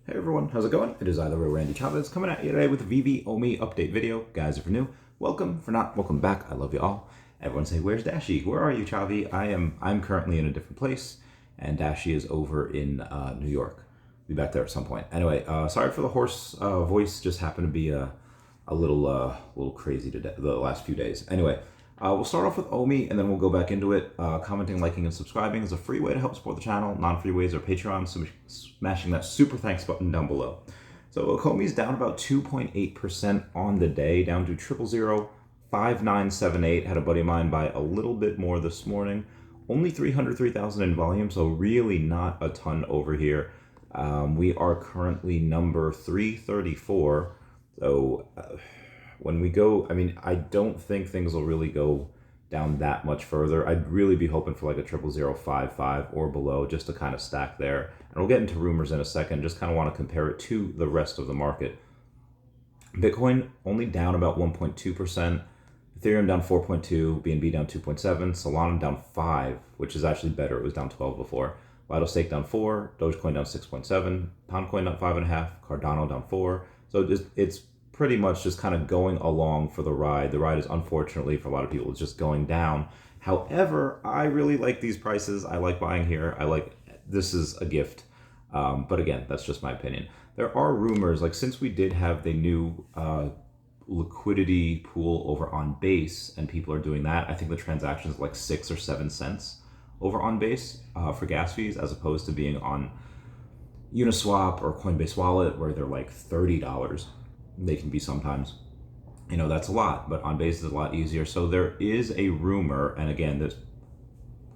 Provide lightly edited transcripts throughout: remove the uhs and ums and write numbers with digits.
Hey everyone, how's it going? It is either way Randy Chavez coming at you today with a Veve OMI update video. Guys, if you're new, welcome. For not, welcome back. I love you all. Everyone say, where's Dashi? Where are you, Chavi? I'm currently in a different place, and Dashi is over in New York. Be back there at some point. Anyway, sorry for the hoarse voice. Just happened to be a little crazy today, the last few days. Anyway, we'll start off with OMI and then we'll go back into it. Commenting, liking, and subscribing is a free way to help support the channel. Non-free ways are Patreon, so smashing that super thanks button down below. So OMI's down about 2.8% on the day, down to 0005978. Had a buddy of mine buy a little bit more this morning. Only 303,000 in volume, so really not a ton over here. We are currently number 334. So when we go, I mean, I don't think things will really go down that much further. I'd really be hoping for like a 00055 or below just to kind of stack there. And we'll get into rumors in a second. Just kind of want to compare it to the rest of the market. Bitcoin only down about 1.2%. Ethereum down 4.2, BNB down 2.7, Solana down 5, which is actually better. It was down 12 before. Lido Stake down 4, Dogecoin down 6.7, Poundcoin down 5.5, Cardano down 4. So it's pretty much just kind of going along for the ride. The ride is unfortunately for a lot of people, it's just going down. However, I really like these prices. I like buying here. This is a gift. But again, that's just my opinion. There are rumors, like since we did have the new liquidity pool over on Base and people are doing that, I think the transaction is like 6 or 7 cents over on Base for gas fees, as opposed to being on Uniswap or Coinbase Wallet where they're like $30. They can be sometimes, that's a lot, but on Base is a lot easier. So there is a rumor, and again,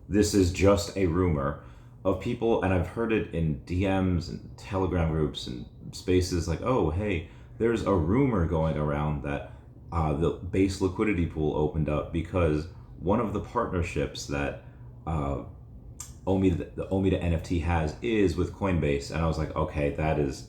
this is just a rumor of people, and I've heard it in DMs and Telegram groups and spaces like, oh, hey, there's a rumor going around that the Base liquidity pool opened up because one of the partnerships that OMI to NFT has is with Coinbase. And I was like, okay, that is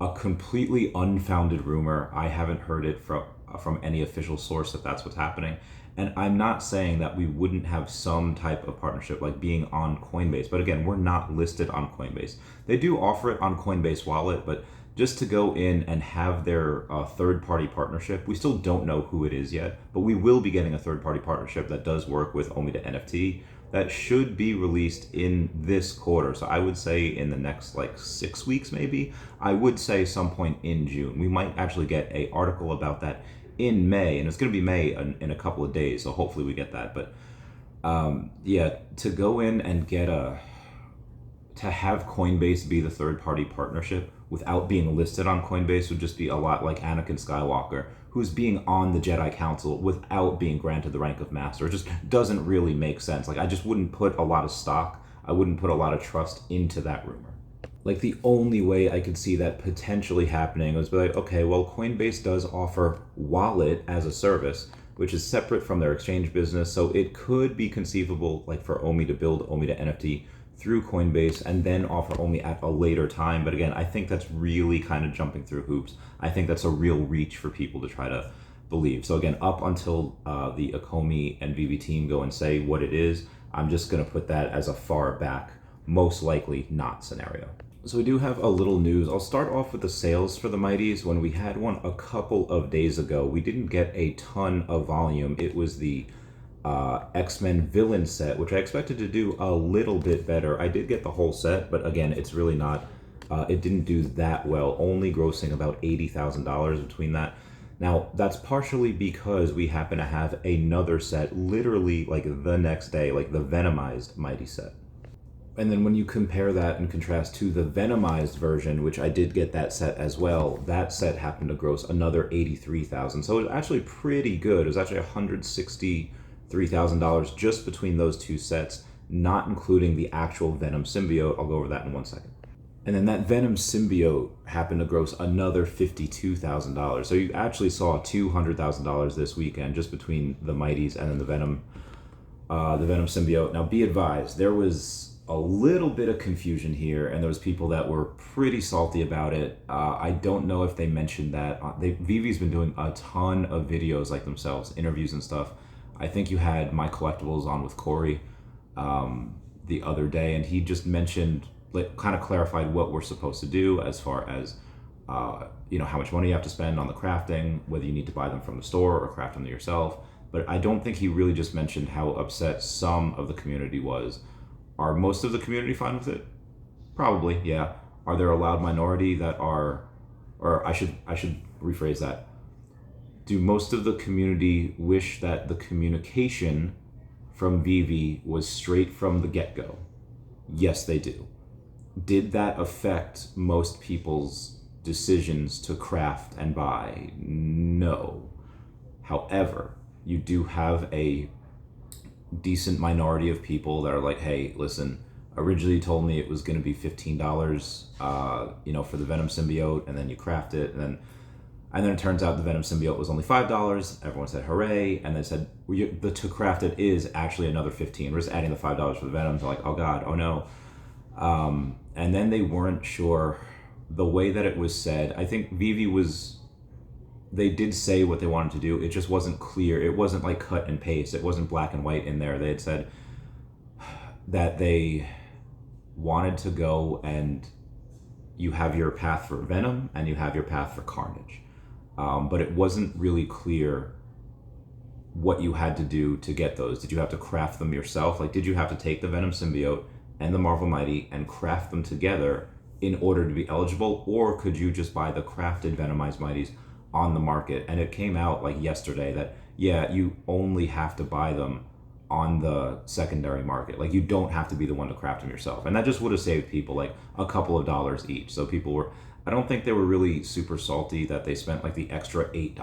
a completely unfounded rumor. I haven't heard it from any official source that that's what's happening. And I'm not saying that we wouldn't have some type of partnership like being on Coinbase. But again, we're not listed on Coinbase. They do offer it on Coinbase Wallet, but just to go in and have their third-party partnership, we still don't know who it is yet, but we will be getting a third-party partnership that does work with OMI to NFT that should be released in this quarter. So I would say in the next like 6 weeks, maybe. I would say some point in June. We might actually get an article about that in May, and it's going to be May in a couple of days, so hopefully we get that. But yeah, to go in and to have Coinbase be the third-party partnership without being listed on Coinbase would just be a lot like Anakin Skywalker, who's being on the Jedi Council without being granted the rank of Master. It just doesn't really make sense. Like, I just wouldn't put a lot of stock, I wouldn't put a lot of trust into that rumor. Like, the only way I could see that potentially happening was be like, okay, well, Coinbase does offer wallet as a service, which is separate from their exchange business, so it could be conceivable, like, for OMI to build OMI to NFT through Coinbase and then offer OMI at a later time. But again, I think that's really kind of jumping through hoops. I think that's a real reach for people to try to believe. So again, up until the Akomi and Veve team go and say what it is, I'm just going to put that as a far back, most likely not scenario. So we do have a little news. I'll start off with the sales for the Mighties. When we had one a couple of days ago, we didn't get a ton of volume. It was the X-Men villain set, which I expected to do a little bit better. I did get the whole set, but again, it's really not, it didn't do that well, only grossing about $80,000 between that. Now, that's partially because we happen to have another set literally like the next day, like the Venomized Mighty set. And then when you compare that and contrast to the Venomized version, which I did get that set as well, that set happened to gross another $83,000. So it was actually pretty good. It was actually $163,000 just between those two sets, not including the actual Venom symbiote. I'll go over that in 1 second. And then that Venom symbiote happened to gross another $52,000. So you actually saw $200,000 this weekend just between the Mighties and then the Venom symbiote. Now, be advised, there was a little bit of confusion here, and there was people that were pretty salty about it. I don't know if they mentioned that. Veve's been doing a ton of videos like themselves, interviews and stuff. I think you had My Collectibles on with Corey the other day, and he just mentioned like kind of clarified what we're supposed to do as far as how much money you have to spend on the crafting, whether you need to buy them from the store or craft them yourself. But I don't think he really just mentioned how upset some of the community was. Are most of the community fine with it? Probably, yeah. Are there a loud minority that are, or I should rephrase that. Do most of the community wish that the communication from Veve was straight from the get-go? Yes, they do. Did that affect most people's decisions to craft and buy? No. However, you do have a decent minority of people that are like, hey, listen, originally you told me it was going to be $15, for the Venom symbiote, and then you craft it, and then it turns out the Venom symbiote was only $5. Everyone said hooray, and they said the to craft it is actually another $15. We're just adding the $5 for the Venom. They're like, oh god, oh no. And then they weren't sure the way that it was said. I think they did say what they wanted to do. It just wasn't clear. It wasn't like cut and paste. It wasn't black and white in there. They had said that they wanted to go and you have your path for Venom and you have your path for Carnage. But it wasn't really clear what you had to do to get those. Did you have to craft them yourself? Like, did you have to take the Venom symbiote and the Marvel Mighty and craft them together in order to be eligible? Or could you just buy the crafted Venomized Mighties on the market? And it came out like yesterday that, yeah, you only have to buy them on the secondary market. Like, you don't have to be the one to craft them yourself. And that just would have saved people like a couple of dollars each. So people were, I don't think they were really super salty that they spent like the extra $8,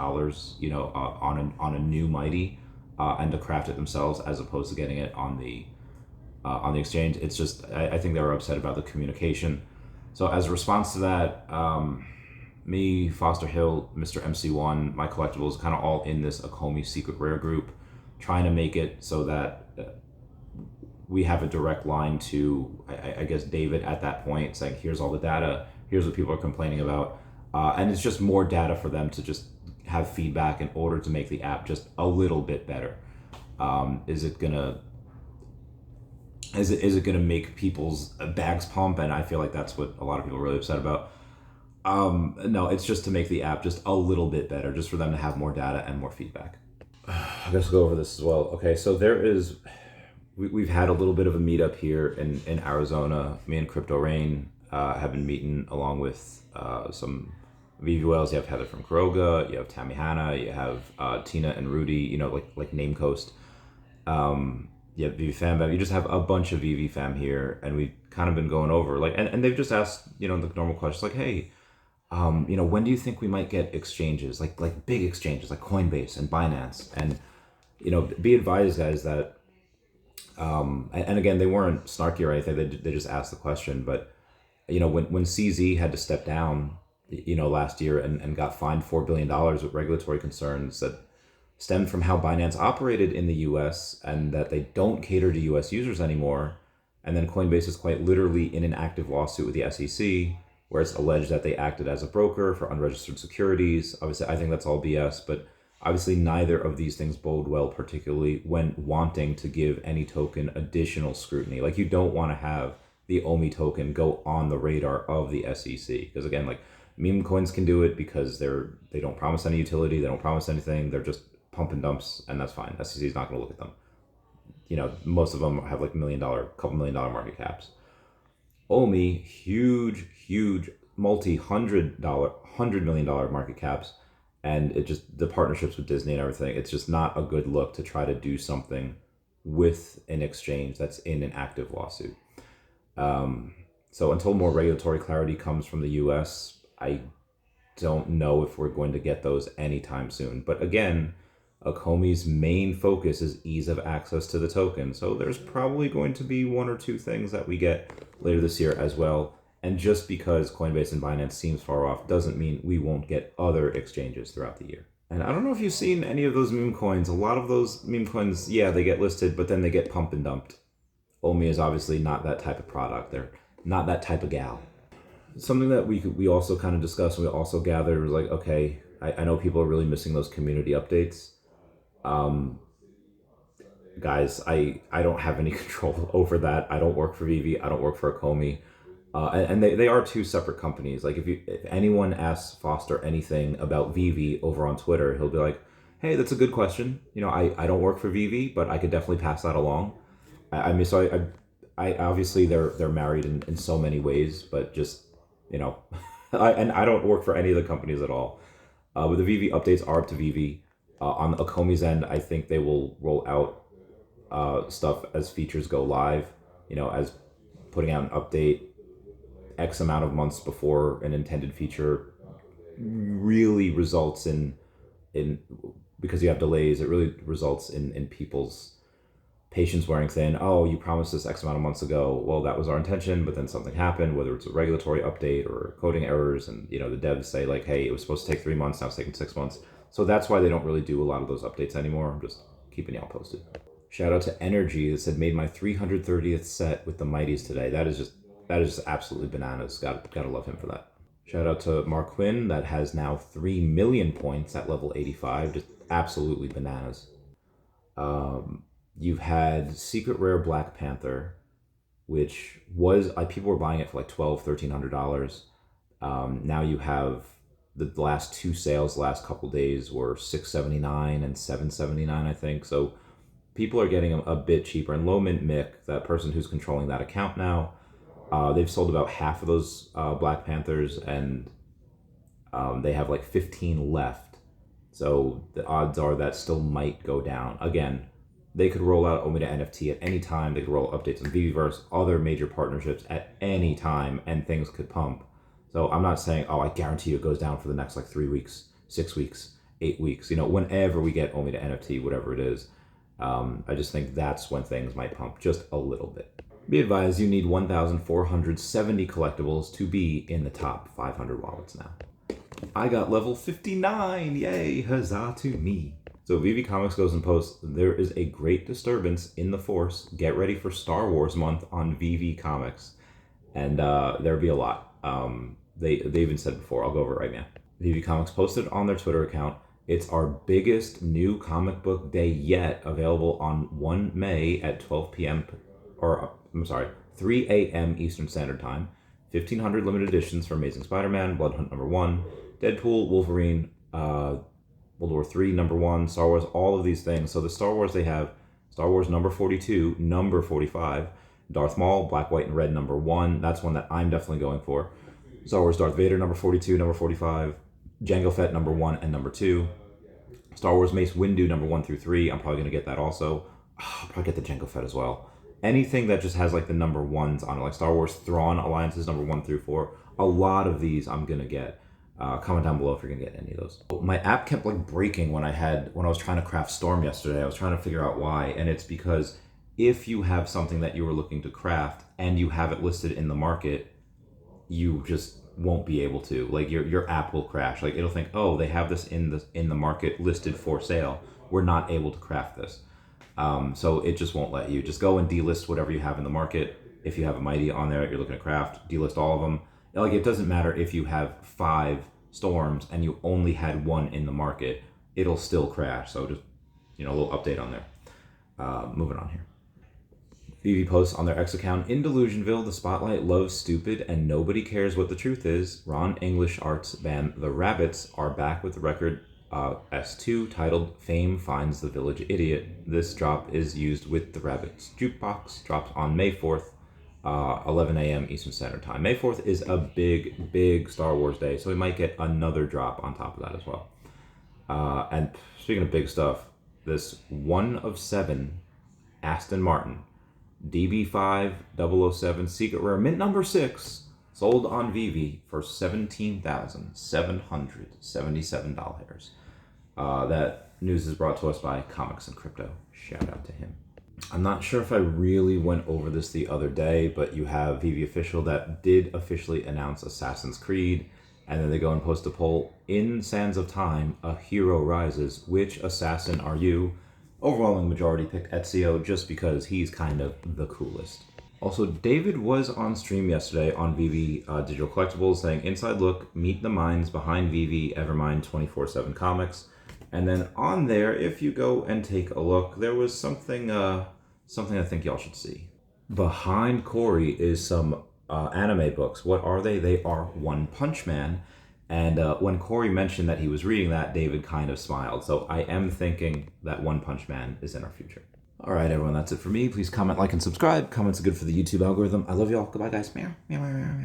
on a new Mighty, and to craft it themselves as opposed to getting it on the exchange. It's just, I think they were upset about the communication. So as a response to that, me, Foster Hill, Mr. MC1, my collectibles, kind of all in this Akomi secret rare group, trying to make it so that we have a direct line to, I guess, David at that point, saying, here's all the data, here's what people are complaining about. And it's just more data for them to just have feedback in order to make the app just a little bit better. Is it gonna make people's bags pump? And I feel like that's what a lot of people are really upset about. No, it's just to make the app just a little bit better, just for them to have more data and more feedback. I guess we'll go over this as well. Okay, so we've had a little bit of a meetup here in Arizona. Me and Crypto Rain have been meeting along with some Veve whales. You have Heather from Kuroga, you have Tammy Hanna, you have Tina and Rudy, like Name Coast. You have Veve Fam. You just have a bunch of Veve Fam here, and we've kind of been going over, like, and they've just asked, the normal questions, like, hey, when do you think we might get exchanges, like big exchanges, like Coinbase and Binance? And, be advised, guys, that, and again, they weren't snarky or anything. They just asked the question. But, when CZ had to step down, last year and got fined $4 billion with regulatory concerns that stemmed from how Binance operated in the US and that they don't cater to US users anymore. And then Coinbase is quite literally in an active lawsuit with the SEC, where it's alleged that they acted as a broker for unregistered securities. Obviously, I think that's all BS, but obviously neither of these things bode well, particularly when wanting to give any token additional scrutiny. Like, you don't want to have the OMI token go on the radar of the SEC. Because again, like, meme coins can do it because they don't promise any utility, they don't promise anything, they're just pump and dumps, and that's fine. SEC is not going to look at them. Most of them have like couple $1 million market caps. OMI, huge, $100 million market caps, and it just, the partnerships with Disney and everything, it's just not a good look to try to do something with an exchange that's in an active lawsuit. So until more regulatory clarity comes from the US, I don't know if we're going to get those anytime soon. But again, Akomi's main focus is ease of access to the token. So there's probably going to be one or two things that we get later this year as well. And just because Coinbase and Binance seems far off doesn't mean we won't get other exchanges throughout the year. And I don't know if you've seen any of those meme coins. A lot of those meme coins, yeah, they get listed, but then they get pump and dumped. OMI is obviously not that type of product. They're not that type of gal. Something that we also kind of discussed and we also gathered was like, okay, I know people are really missing those community updates. Guys, I don't have any control over that. I don't work for Veve. I don't work for Akomi. And they are two separate companies. Like if anyone asks Foster anything about Veve over on Twitter, he'll be like, "Hey, that's a good question. I don't work for Veve, but I could definitely pass that along." I mean, so I obviously they're married in so many ways, but just you know, I don't work for any of the companies at all. But the Veve updates are up to Veve. On Akomi's end, I think they will roll out stuff as features go live. As putting out an update X amount of months before an intended feature really results in because you have delays. It really results in people's patience wearing thin. Oh, you promised this X amount of months ago. Well, that was our intention, but then something happened, whether it's a regulatory update or coding errors, and the devs say like, hey, it was supposed to take 3 months, now it's taking 6 months. So that's why they don't really do a lot of those updates anymore. I'm just keeping y'all posted. Shout out to Energy that said made my 330th set with the Mighties today. That is just absolutely bananas. Gotta love him for that. Shout out to Mark Quinn that has now 3 million points at level 85. Just absolutely bananas. You've had Secret Rare Black Panther, which was people were buying it for like $1,200-$1,300. Now you have the last two sales, the last couple days were $679 and $779, I think. So people are getting a bit cheaper. And Low Mint Mick, that person who's controlling that account now, they've sold about half of those Black Panthers, and they have like 15 left. So the odds are that still might go down. Again, they could roll out OMI to NFT at any time. They could roll updates on Veveverse, other major partnerships at any time, and things could pump. So I'm not saying, oh, I guarantee you it goes down for the next like 3 weeks, 6 weeks, 8 weeks. Whenever we get OMI to NFT, whatever it is, I just think that's when things might pump just a little bit. Be advised, you need 1,470 collectibles to be in the top 500 wallets now. I got level 59, yay, huzzah to me. So Veve Comics goes and posts, there is a great disturbance in the force. Get ready for Star Wars month on Veve Comics. And there'll be a lot. They even said before, I'll go over it right now. Veve Comics posted on their Twitter account, it's our biggest new comic book day yet, available on 1 May at 12 p.m. or, I'm sorry, 3 a.m. Eastern Standard Time. 1,500 limited editions for Amazing Spider-Man, Blood Hunt #1, Deadpool, Wolverine, World War III #1, Star Wars, all of these things. So the Star Wars they have, Star Wars number 42, number 45, Darth Maul, Black, White, and Red #1. That's one that I'm definitely going for. Star Wars Darth Vader number 42, number 45, Jango Fett #1 and #2. Star Wars Mace Windu #1 through 3. I'm probably going to get that also. I'll probably get the Jango Fett as well. Anything that just has like the #1s on it, like Star Wars Thrawn Alliances #1 through 4. A lot of these I'm going to get. Comment down below if you're going to get any of those. My app kept like breaking when I was trying to craft Storm yesterday. I was trying to figure out why, and it's because if you have something that you were looking to craft and you have it listed in the market, you just won't be able to. Like your app will crash. Like it'll think, oh, they have this in the market listed for sale. We're not able to craft this. So it just won't let you. Just go and delist whatever you have in the market. If you have a Mighty on there that you're looking to craft, delist all of them. Like it doesn't matter if you have 5 storms and you only had 1 in the market, it'll still crash. So just a little update on there. Moving on here. Veve posts on their X account, in Delusionville, the spotlight loves stupid and nobody cares what the truth is. Ron English Arts band The Rabbits are back with the record S2 titled Fame Finds the Village Idiot. This drop is used with The Rabbits Jukebox, drops on May 4th, 11 a.m. Eastern Standard Time. May 4th is a big, big Star Wars day, so we might get another drop on top of that as well. And speaking of big stuff, this 1 of 7 Aston Martin DB5 007 Secret Rare Mint number 6 sold on Veve for $17,777. That news is brought to us by Comics and Crypto. Shout out to him. I'm not sure if I really went over this the other day, but you have Veve Official that did officially announce Assassin's Creed, and then they go and post a poll. In Sands of Time, a hero rises. Which assassin are you? Overwhelming majority picked Ezio just because he's kind of the coolest. Also, David was on stream yesterday on Veve Digital Collectibles saying, inside look, meet the minds behind Veve Evermind 24/7 Comics. And then on there, if you go and take a look, there was something I think y'all should see. Behind Corey is some anime books. What are they? They are One Punch Man. And when Corey mentioned that he was reading that, David kind of smiled. So I am thinking that One Punch Man is in our future. All right, everyone, that's it for me. Please comment, like, and subscribe. Comments are good for the YouTube algorithm. I love y'all. Goodbye, guys. Meow, meow, meow, meow.